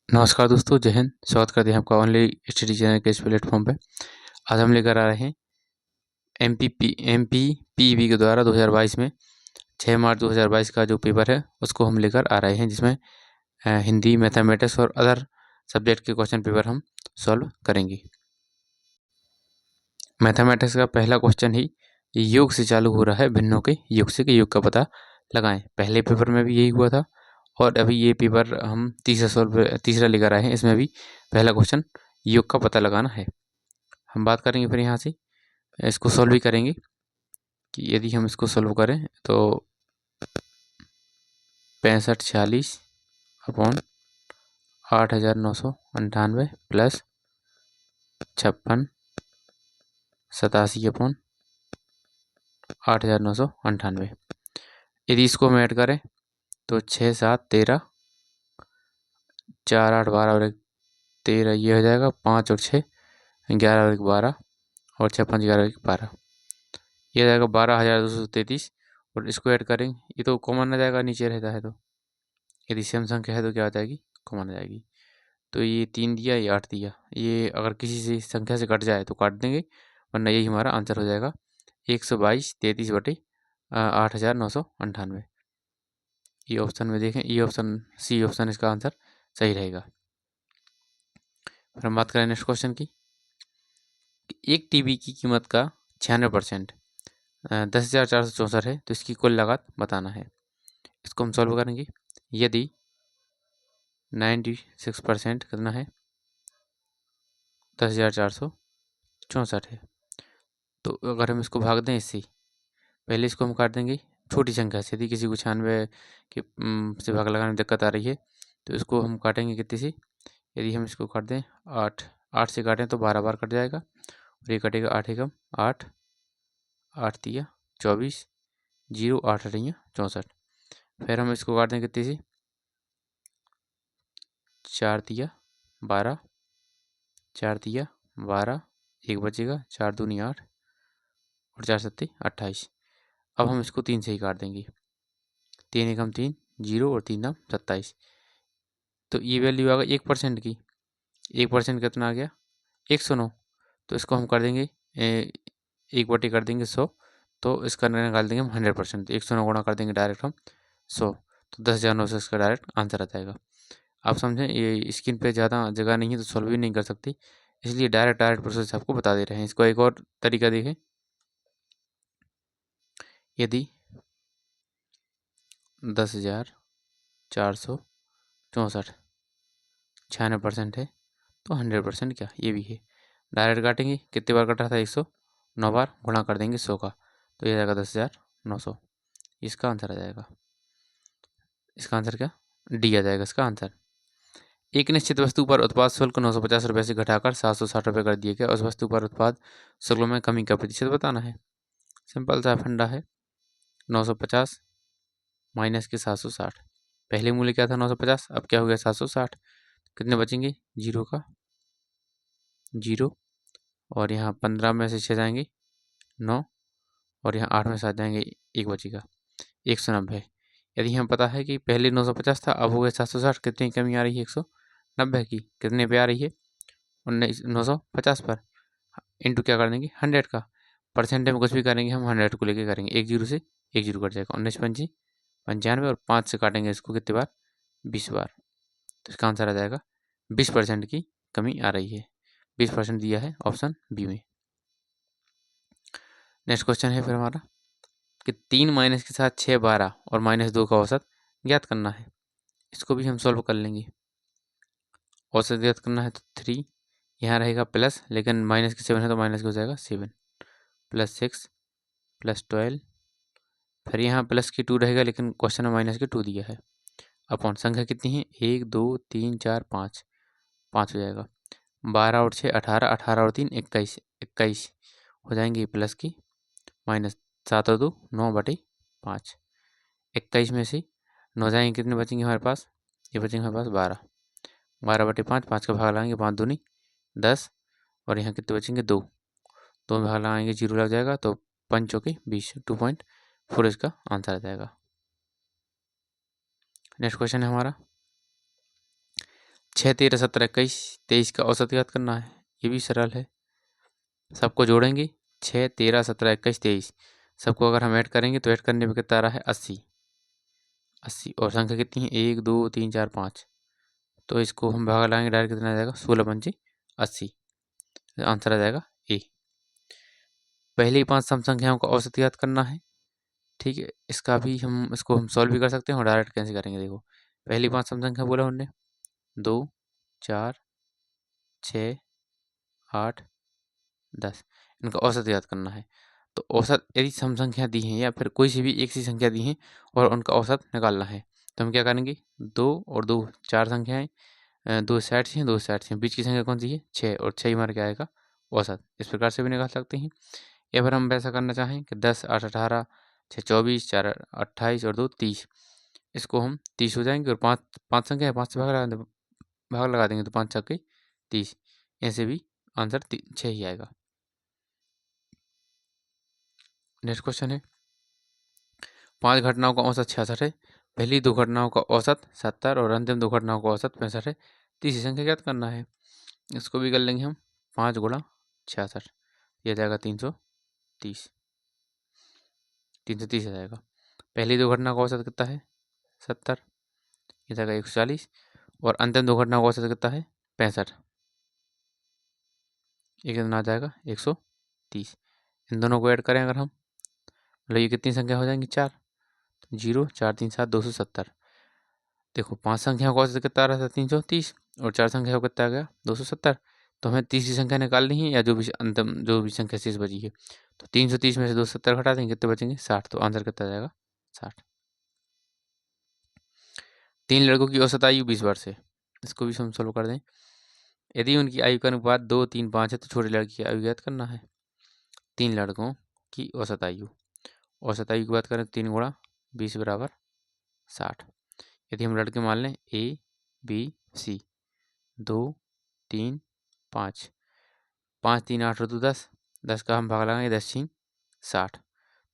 नमस्कार दोस्तों, जय हिंद। स्वागत करते हैं आपका ओनली स्टडी चैनल के इस प्लेटफॉर्म पे। आज हम लेकर आ रहे हैं एमपीपीईबी के द्वारा 2022 में 6 मार्च 2022 का जो पेपर है उसको हम लेकर आ रहे हैं, जिसमें हिंदी, मैथमेटिक्स और अदर सब्जेक्ट के क्वेश्चन पेपर हम सॉल्व करेंगे। मैथमेटिक्स का पहला क्वेश्चन ही योग से चालू हो रहा है। भिन्नों के योग से के योग का पता लगाएं। पहले पेपर में भी यही हुआ था और अभी ये पेपर हम तीसरा लेकर आए हैं। इसमें भी पहला क्वेश्चन योग का पता लगाना है। हम बात करेंगे फिर यहाँ से इसको सॉल्व भी करेंगे कि यदि हम इसको सॉल्व करें तो 6546 अपॉन 8998 प्लस 5687 अपॉन 8998। यदि इसको हम ऐड करें तो 6 7 13 4 8 12 और 1 13 ये हो जाएगा। 5 और 6 11 और 1 12 और 6 5 11 और 1 12 ये हो जाएगा 12,233। और इसको ऐड करेंगे, ये तो कॉमन आ जाएगा, नीचे रहता है तो यदि सेम संख्या है तो क्या आ जाएगी, कॉमन आ जाएगी। तो ये 3 दिया, ये 8 दिया, ये अगर किसी से संख्या से कट जाए तो काट देंगे, वरना यही हमारा आंसर हो जाएगा 122 33 बटे 8,998। ये ऑप्शन में देखें, ये ऑप्शन सी ऑप्शन इसका आंसर सही रहेगा। फिर हम बात करें नेक्स्ट क्वेश्चन की। एक टीबी की कीमत का 96% 10,464 है, तो इसकी कुल लागत बताना है। इसको हम सॉल्व करेंगे। यदि 96% कितना है, 10,464 है, तो अगर हम इसको भाग दें इससे, पहले इसको हम काट देंगे छोटी संख्या से। यदि किसी को 96 के से भाग लगाने में दिक्कत आ रही है तो इसको हम काटेंगे कितने से। यदि हम इसको काट दें 8 से काटें तो 12 बार कट जाएगा और ये कटेगा 8 एकम 8 8 तिया 24 0 8 अठैया 64। फिर हम इसको काट दें कितने से, 4 तिया 12 4 तिया 12 एक बचेगा, 4 दूनी 8 और 4 सत्ते 28। अब हम इसको 3 से ही काट देंगे। 3 एकम 3 0 और 3 दाम 27। तो ये वैल्यू आ गई 1% की। 1% कितना आ गया, 109। तो इसको हम कर देंगे 1/1 कर देंगे 100। तो इसका निकाल देंगे हम 100%। 109 गुणा कर देंगे डायरेक्ट हम 100, तो 10,900 इसका डायरेक्ट आंसर आ जाएगा। आप समझें, ये स्क्रीन पे ज़्यादा जगह नहीं है तो सॉल्व भी नहीं कर सकती, इसलिए डायरेक्ट प्रोसेस आपको बता दे रहे हैं। इसको एक और तरीका देखें। यदि 10,464 96% है तो 100% क्या, ये भी है। डायरेक्ट काटेंगे, कितने बार कट रहा था, 109 बार, गुणा कर देंगे 100 का, तो ये जाएगा 10,900। इसका आंसर आ जाएगा, इसका आंसर क्या, डी आ जाएगा इसका आंसर। एक निश्चित वस्तु पर उत्पाद शुल्क 950 रुपये से घटाकर 760 रुपये कर दिए गए। उस वस्तु पर उत्पाद शुल्क में कमी का प्रतिशत बताना है। सिंपल सा फंडा है, 950 माइनस के 760। पहले मूल्य क्या था 950, अब क्या हो गया 760। कितने बचेंगे, जीरो का जीरो, और यहाँ 15 में से 6 जाएंगे 9, और यहाँ 8 में से 7 जाएंगे 1 बचेगा 190। यदि हमें पता है कि पहले 950 था, अब हो गया 760, कितनी कमी आ रही है 190 की, कितने पे आ रही है 950 पर। इंटू क्या कर देंगे 100 का, परसेंट में कुछ भी करेंगे हम 100 को लेके करेंगे, एक जीरो से एक जीरो कट जाएगा, 19 पंची 95, और 5 से काटेंगे इसको कितने बार, 20 बार। तो इसका आंसर आ जाएगा 20% की कमी आ रही है। 20% दिया है ऑप्शन बी में। नेक्स्ट क्वेश्चन है फिर हमारा कि 3 माइनस के साथ 6 12 और -2 का औसत ज्ञात करना है। इसको भी हम सॉल्व कर लेंगे। औसत ज्ञात करना है तो 3 यहाँ रहेगा प्लस, लेकिन माइनस के 7 है तो माइनस के हो जाएगा 7 प्लस 6 प्लस 12। फिर यहाँ प्लस की 2 रहेगा, लेकिन क्वेश्चन में माइनस के 2 दिया है। अपॉन संख्या कितनी है, 1 2 3 4 5, 5 हो जाएगा। 12 और 6 18, 18 और 3 21, 21 हो जाएंगे प्लस की, माइनस 7 और 2 9 बटे 5। 21 में से 9 जाएंगे, कितने बचेंगे हमारे पास, ये बचेंगे हमारे पास 12, 12 बटे 5, 5 का भाग लगाएंगे 5 दूनी 10, और यहाँ कितने बचेंगे 2, 2 में भाग लगाएंगे 0 लग जाएगा, तो 5 चौके 20, 2.4 इसका आंसर आ जाएगा। नेक्स्ट क्वेश्चन है हमारा 6, 13, 17, 21, 23 का औसत याद करना है। ये भी सरल है। सबको जोड़ेंगे 6, 13, 17, 21, 23 सबको अगर हम ऐड करेंगे तो ऐड करने पे कितना आ रहा है 80। 80 और संख्या कितनी है 1, 2, 3, 4, 5। तो इसको हम भाग लाएंगे डायरेक्ट कितना आ जाएगा 16 पंचे 80। आंसर आ जाएगा ए। पहली 5 सम संख्याओं का औसत याद करना है। ठीक है, इसको हम सॉल्व भी कर सकते हैं और डायरेक्ट कैंसिल करेंगे। देखो पहली 5 सम संख्या बोला हमने 2, 4, 6, 8, 10। इनका औसत याद करना है। तो औसत यदि सम संख्या दी है या फिर कोई सी भी एक सी संख्या दी है और उनका औसत निकालना है तो हम क्या करेंगे 2 और 2 4 संख्याएं, 2 सेट्स हैं, 2 सेट्स हैं, बीच की संख्या कौन सी है 6 और 6 हमारा क्या आएगा औसत। इस प्रकार से भी निकाल सकते हैं। या फिर हम वैसा करना चाहें कि 10, 8, 18, 6, 24, 4, 28 और 2, 30। इसको हम 30 हो जाएंगे और 5 5 संख्या है 5 से भाग लगा देंगे तो 5 छक्के 30। ऐसे भी आंसर 6 ही आएगा। नेक्स्ट क्वेश्चन है 5 घटनाओं का औसत 66 है। पहली 2 घटनाओं का औसत 70 और अंतिम 2 घटनाओं का औसत 65 है। तीसरी संख्या ज्ञात करना है। इसको भी कर लेंगे हम 5 गुणा 66, यह जाएगा 330। 330 आ जाएगा। पहली 2 घटनाओं का औसत कितना है 70, यह जाएगा 140 और अंतिम 2 घटनाओं का औसत कितना है 65, ये कितना आ जाएगा 130। इन दोनों को ऐड करें अगर हम मतलब ये कितनी संख्या हो जाएंगी 4, 0, 4, 3, 7, 270। देखो 5 संख्याओं का औसत कितना आ रहा था 330 और 4 संख्याओं का कितना आ गया 270। तो हमें तीसरी संख्या निकालनी है या जो भी संख्या शेष बची है। तो 330 में से 270 घटा देंगे कितने बचेंगे 60। तो आंसर कितना आ जाएगा 60। 3 लड़कों की औसत आयु 20 वर्ष है। इसको भी हम सोल्व कर दें। यदि उनकी आयु का अनुपात 2, 3, 5 है तो छोटी लड़की की आयु ज्ञात करना है। 3 लड़कों की औसत आयु की बात करें 3 गुणा 20 बराबर 60। यदि हम लड़के मान लें A, B, C 2, 3, 5, 5, 3, 8 और 2 10, 10 का हम भाग लगाएंगे 10 छीं 60।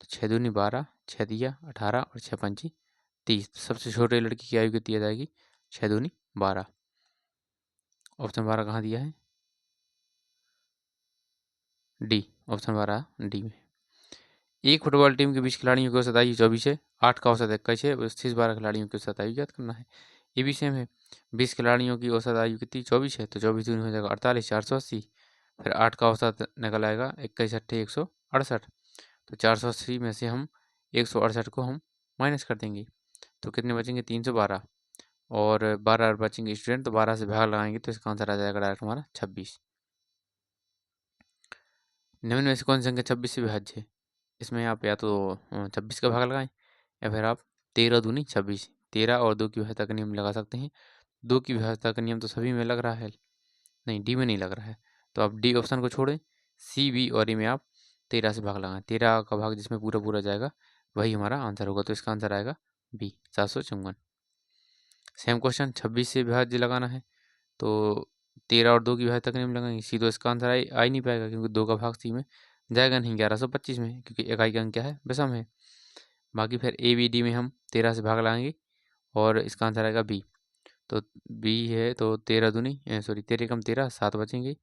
तो 6 दूनी 12, 6 दिया 18 और 6 पंची 30। सबसे छोटे लड़की की आयु कितनी आ जाएगी 6 दूनी 12। ऑप्शन 12 कहाँ दिया है डी। ऑप्शन 12 डी में। एक फुटबॉल टीम के 20 खिलाड़ियों की औसत आयु 24 है। 8 का औसत 21 है। 12 खिलाड़ियों की औसत आयु ज्ञात करना है। ये भी सेम है। 20 खिलाड़ियों की औसत आयु कितनी 24 है तो 24 दूनी हो जाएगा 48, 480। फिर 8 का औसत निकल आएगा 21, 8, 168। तो 480 में से हम 168 को हम माइनस कर देंगे तो कितने बचेंगे 312 और 12 बचेंगे स्टूडेंट। तो 12 से भाग लगाएंगे तो इसका आंसर आ जाएगा डायरेक्ट हमारा 26। निम्न में से कौन सी संख्या 26 से विभाज्य है। इसमें आप या तो 26 का भाग लगाएं या फिर आप 13 दूनी 26, 13 और 2 की विभाज्यता का नियम लगा सकते हैं। 2 की विभाज्यता का नियम तो सभी में लग रहा है, नहीं डी में नहीं लग रहा है। तो आप डी ऑप्शन को छोड़ें, सी, बी और ई में आप 13 से भाग लगाएं। 13 का भाग जिसमें पूरा पूरा जाएगा वही हमारा आंसर होगा। तो इसका आंसर आएगा बी 754। सेम क्वेश्चन 26 से विभाज्य लगाना है तो 13 और 2 की विभाज्यता का नियम लगाएंगे। सी तो इसका आंसर आ ही नहीं पाएगा क्योंकि 2 का भाग सी में जाएगा नहीं 1125 में, क्योंकि इकाई का अंक क्या है विषम है। बाकी फिर ए, बी, डी में हम 13 से भाग लगाएंगे और इसका आंसर आएगा बी। तो बी है तो 13 दूनी सॉरी 13 कम 13 7 बचेंगे।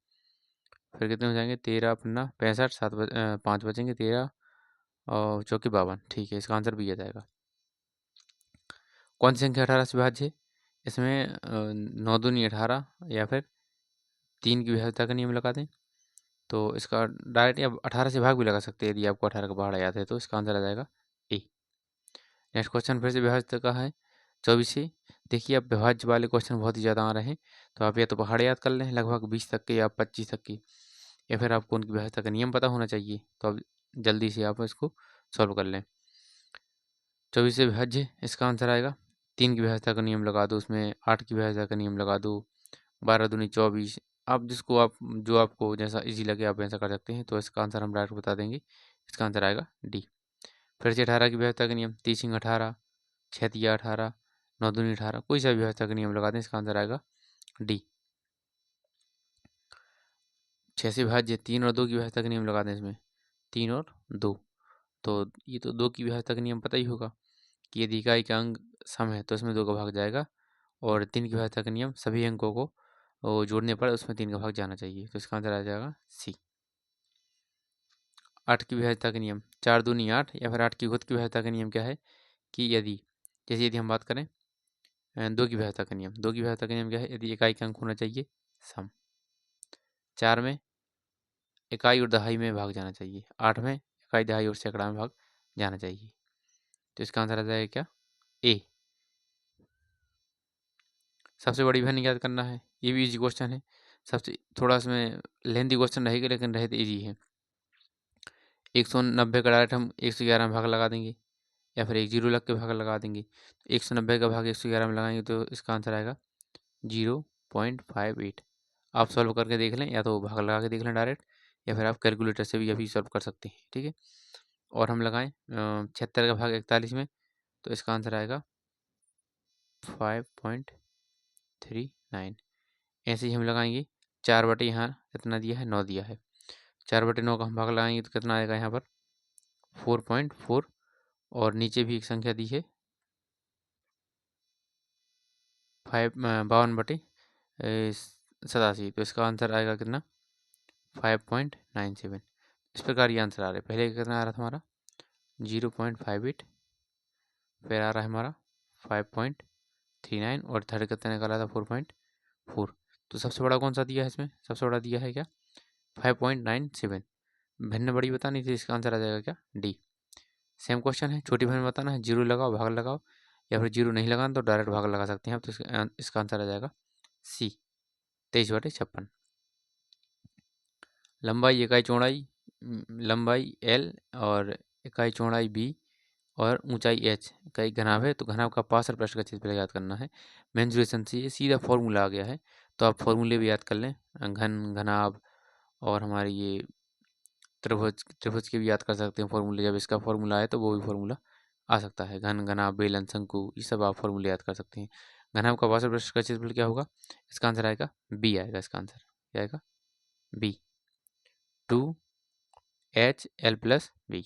फिर कितने हो जाएंगे 13 अपना 65, 5 बचेंगे 13 और चौके 52। ठीक है, इसका आंसर बी आ जाएगा। कौन सी संख्या 18 से विभाज्य है। इसमें 9 दूनी 18 या फिर 3 की विभाज्यता का नियम लगा दें तो इसका डायरेक्ट या 18 से भाग भी लगा सकते हैं। यदि आपको 18 का पहाड़ा याद है तो इसका आंसर आ जाएगा ए। नेक्स्ट क्वेश्चन फिर से विभाज्य का है 24 से। देखिए अब विभाज्य वाले क्वेश्चन बहुत ही ज़्यादा आ रहे हैं तो आप या तो पहाड़ याद कर लें लगभग 20 तक के या 25 तक के, या फिर आपको उनकी विभाज्यता का नियम पता होना चाहिए। तो अब जल्दी से आप इसको सॉल्व कर लें। 24 से विभाज्य इसका आंसर आएगा 3 की विभाज्यता का नियम लगा दो, उसमें 8 की विभाज्यता का नियम लगा दो, 12 दूनी 24। आप जो आपको जैसा इजी लगे आप ऐसा कर सकते हैं। तो इसका आंसर हम डायरेक्ट बता देंगे, इसका आंसर आएगा डी। फिर से 18 की विभाज्यता का नियम 3 18, 6 तिया 18, 9 दूनी 18, कोई सा विभाज्यता का नियम लगा दें इसका आंसर आएगा डी। 6 से विभाज्य 3 और 2 की विभाज्यता का नियम लगा दें इसमें 3 और 2। तो ये तो 2 की विभाज्यता का नियम पता ही होगा कि यदि इकाई का अंक सम है तो इसमें 2 का भाग जाएगा और 3 की विभाज्यता का नियम, सभी अंकों को जोड़ने पर उसमें 3 का भाग जाना चाहिए। तो इसका आंसर आ जाएगा सी। 8 की विभाज्यता का नियम, 4 दूनी 8 या फिर 8 की खुद की विभाज्यता का नियम क्या है कि यदि हम बात करें 2 की विभाज्यता का नियम, 2 की विभाज्यता का नियम क्या है, यदि इकाई का अंक होना चाहिए सम, 4 में इकाई और दहाई में भाग जाना चाहिए, 8 में इकाई दहाई और सैकड़ा में भाग जाना चाहिए। तो इसका आंसर आ जाएगा क्या, ए। सबसे बड़ी भिन्न याद करना है, ये भी इजी क्वेश्चन है, सबसे थोड़ा इसमें लेंथी क्वेश्चन रहेगा लेकिन रहे तो ईजी है। 190 का डायरेक्ट हम 111 में भाग लगा देंगे या फिर एक जीरो लग के भाग लगा देंगे। 190 का भाग 111 में लगाएंगे तो इसका आंसर आएगा 0.58। आप सॉल्व करके देख लें, या तो भाग लगा के देख लें डायरेक्ट, या फिर आप कैलकुलेटर से भी अभी सॉल्व कर सकते हैं, ठीक है। और हम लगाएं 76 का भाग 41 में, तो इसका आंसर आएगा 5.39। ऐसे ही हम लगाएंगे 4/, यहाँ कितना दिया है, 9 दिया है, 4/9 का हम भाग लगाएंगे तो कितना आएगा यहाँ पर 4.4, और नीचे भी एक संख्या दी है 52/87, तो इसका आंसर आएगा कितना 5.97। इस प्रकार ये आंसर आ रहा है। पहले कितना आ रहा था हमारा 0.58, फिर आ रहा है हमारा 5.39, और थर्ड कितना निकाला था 4.4। तो सबसे बड़ा कौन सा दिया है इसमें, सबसे बड़ा दिया है क्या 5.97। भिन्न बड़ी बतानी थी, इसका आंसर आ जाएगा क्या डी। सेम क्वेश्चन है, छोटी भिन्न बताना है, जीरो लगाओ भाग लगाओ, या फिर जीरो नहीं लगाना तो डायरेक्ट भाग लगा सकते हैं आप। तो इसका आंसर आ जाएगा सी, 23/56। लंबाई इकाई चौड़ाई, लंबाई एल और इकाई चौड़ाई बी और ऊंचाई एच का एक घनाभ है, तो घनाभ का पार्श्व पृष्ठ का क्षेत्रफल याद करना है। मेंसुरेशन से ये सीधा फॉर्मूला आ गया है, तो आप फॉर्मूले भी याद कर लें, घनाभ और हमारी ये त्रिभुज त्रिभुज के भी याद कर सकते हैं फॉर्मूले। जब इसका फॉर्मूला आए तो वो भी फॉर्मूला आ सकता है, घनाभ, बेलन, शंकु, ये सब आप फॉर्मूले याद कर सकते हैं। घनाभ का पार्श्व पृष्ठ का क्षेत्रफल क्या होगा, इसका आंसर आएगा बी, आएगा इसका आंसर क्या आएगा बी, 2HL+B।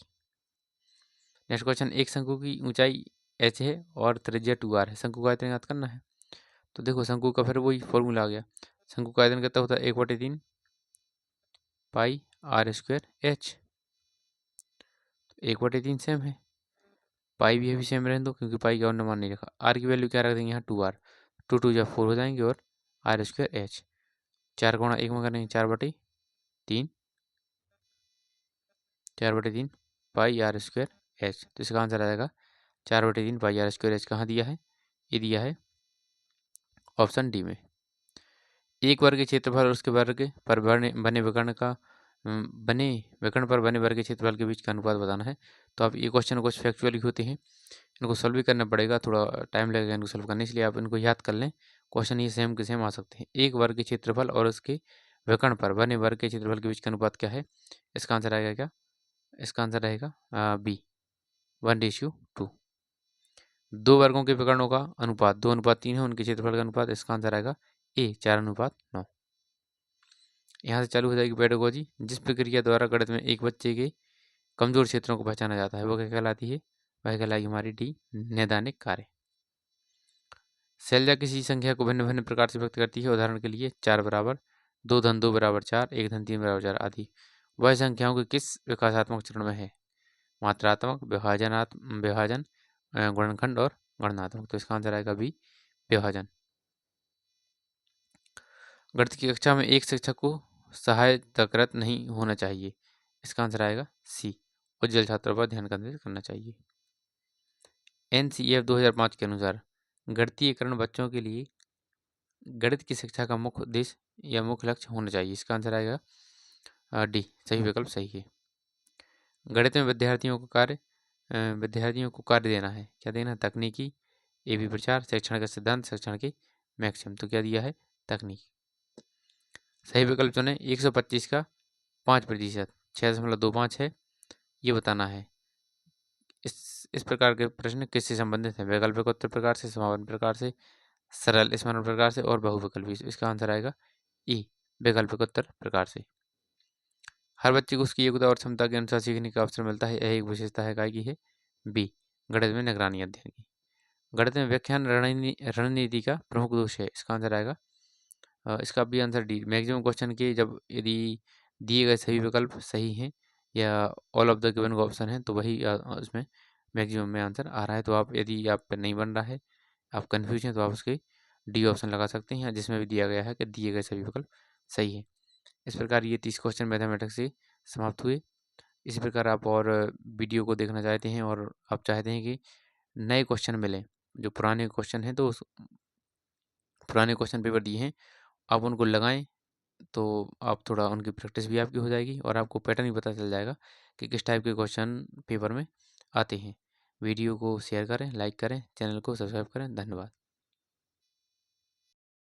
नेक्स्ट क्वेश्चन, एक शंकु की ऊंचाई h है और त्रिज्या 2r है, शंकु का आयतन याद करना है। तो देखो शंकु का फिर वही फॉर्मूला आ गया, शंकु का आयतन कितना होता है 1/3 पाई r²h। 1/3 सेम है, पाई भी अभी सेम रहने दो क्योंकि पाई का और मान नहीं रखा। आर की वैल्यू क्या रख देंगे यहाँ 2r, 2 जब 4 हो जाएंगे, और r²h, 4 गुणा 1 में करेंगे 4/3, 4/3 पाई r²h। तो इसका आंसर आ जाएगा 4/3 पाई r²h। कहाँ दिया है, ये दिया है ऑप्शन डी में। एक वर्ग के क्षेत्रफल और उसके वर्ग पर बने विकर्ण का बने विकर्ण पर बने वर्ग के क्षेत्रफल के बीच का अनुपात बताना है। तो आप ये क्वेश्चन कुछ फैक्चुअली होते हैं, इनको सॉल्व भी करना पड़ेगा, थोड़ा टाइम लगेगा इनको सॉल्व करने, इसलिए आप इनको याद कर लें। क्वेश्चन ये सेम के सेम आ सकते हैं। एक वर्ग के क्षेत्रफल और उसके विकर्ण पर बने वर्ग के क्षेत्रफल के बीच का अनुपात क्या है, इसका आंसर आएगा क्या, इसका आंसर रहेगा बी, 1:2। दो वर्गों के विकर्णों का अनुपात 2:3 है, उनके क्षेत्रफल का अनुपात, इसका आंसर आएगा ए, 4:9। यहाँ से चालू हो जाएगी पेडागोजी। जिस प्रक्रिया द्वारा गणित में एक बच्चे के कमजोर क्षेत्रों को पहचाना जाता है वो क्या कहलाती है, वह कहलाएगी हमारी डी, नैदानिक कार्य। शैलजा किसी संख्या को भिन्न भिन्न प्रकार से व्यक्त करती है, उदाहरण के लिए 4 बराबर, 2 बराबर 4, 1 3 बराबर 4 आदि। वह संख्याओं के किस विकासात्मक चरण में है, मात्रात्मक, विभाजन, गुणनखंड और गणनात्मक। तो इसका आंसर आएगा बी, विभाजन। गणित की कक्षा में एक शिक्षक को सहायताकृत नहीं होना चाहिए, इसका आंसर आएगा सी, उज्जवल छात्रों पर ध्यान केंद्रित करना चाहिए। NCEF 2005 के अनुसार गणितीयकरण बच्चों के लिए गणित की शिक्षा का मुख्य उद्देश्य या मुख्य लक्ष्य होना चाहिए, इसका आंसर आएगा डी, सही विकल्प सही है। गणित में विद्यार्थियों को कार्य देना है, क्या देना है, तकनीकी, एबी प्रचार, शिक्षण का सिद्धांत, शिक्षण के मैक्सिम। तो क्या दिया है, तकनीक। सही विकल्प चुने। 125 का 5%, 6.25 है, ये बताना है। इस प्रकार के प्रश्न किससे संबंधित है, वैकल्पिक उत्तर प्रकार से, समापन प्रकार से, सरल स्मरण प्रकार से और बहुविकल्पी। इसका आंसर आएगा ई, वैकल्पिक उत्तर प्रकार से। हर बच्चे को उसकी योग्यता और क्षमता के अनुसार सीखने का अवसर मिलता है, यह एक विशेषता है काय की है बी, गणित में निगरानी अध्ययन की। गणित में व्याख्यान रणनीति का प्रमुख दोष है, इसका आंसर आएगा इसका भी आंसर डी। मैक्सिमम क्वेश्चन के जब यदि दिए गए सभी विकल्प सही हैं या all of the given option है तो वही उसमें मैक्सिमम में आंसर आ रहा है। तो आप यदि आप पे नहीं बन रहा है, आप कंफ्यूज हैं, तो आप उसके डी ऑप्शन लगा सकते हैं जिसमें भी दिया गया है कि दिए गए सभी विकल्प सही है। इस प्रकार ये 30 क्वेश्चन मैथमेटिक्स से समाप्त हुए। इसी प्रकार आप और वीडियो को देखना चाहते हैं और आप चाहते हैं कि नए क्वेश्चन मिलें, जो पुराने क्वेश्चन हैं तो उस पुराने क्वेश्चन पेपर दिए हैं आप उनको लगाएं, तो आप थोड़ा उनकी प्रैक्टिस भी आपकी हो जाएगी और आपको पैटर्न भी पता चल जाएगा कि किस टाइप के क्वेश्चन पेपर में आते हैं। वीडियो को शेयर करें, लाइक करें, चैनल को सब्सक्राइब करें। धन्यवाद।